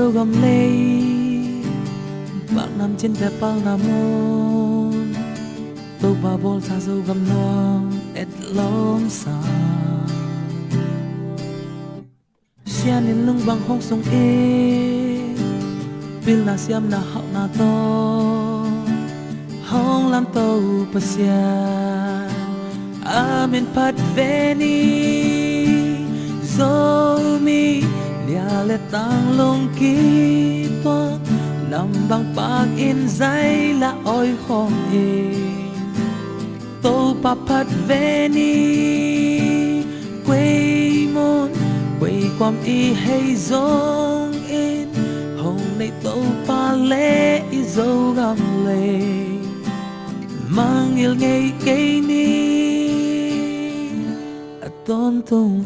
dâu gầm lê bạc nằm trên vẻ băng nam môn tô bà bol xa dâu gầm loang et lom sa xian in lung bang hong song e pil na siam na hao na to hong lam to pasian amen pat veni zo mi lia le tang long ki toa lam bang pag in zai la oi hong e tô pa pat veni quay mon quay quam y hay zong in hong nay tô pa le y zo gam le mang il ngay cây ni tôn tung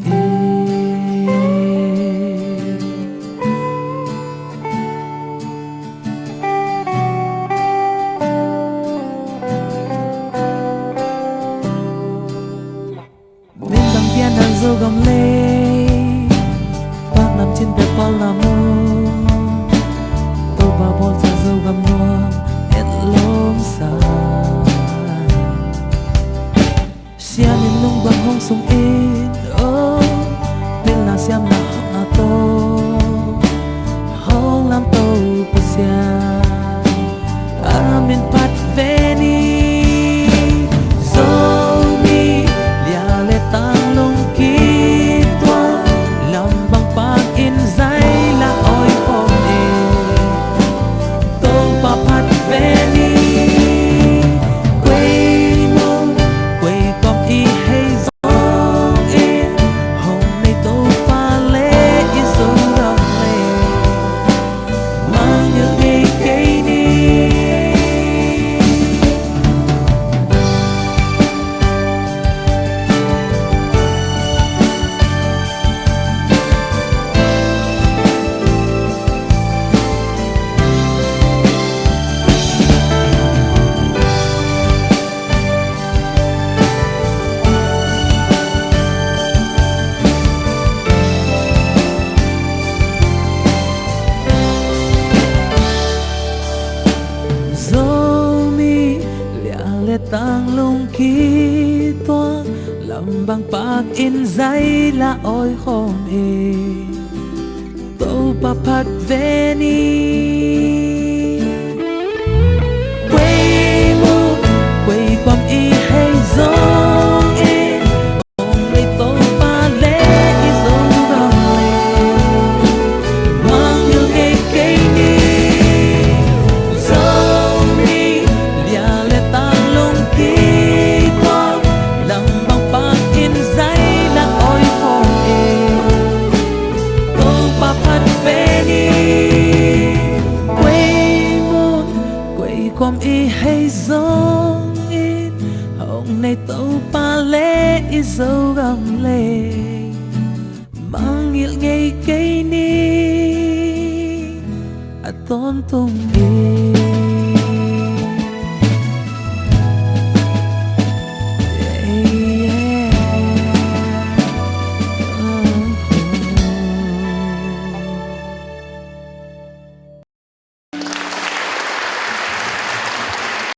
dâu gầm lê bác nằm trên bếp bao là mô tô bà bol ra dâu gầm loang et lom sa xian in lung bang hong song in bên là xiam na hong na to hong lam to pasian amen pat veni tang lung ki toa lam bang pak in zai la oi khom e tô pa pat veni quay mo quay quam y hay zong e ong lay tô pa le y zong gam le mang yêu ngay cây ni zong mi lia le tang ki toa lam bang pak in zai la oi khom e tô pa pat veni quay mon quay quam y hay zong in hong nay tô pa le y zo gam le mang il ngay cây ni a ton tung e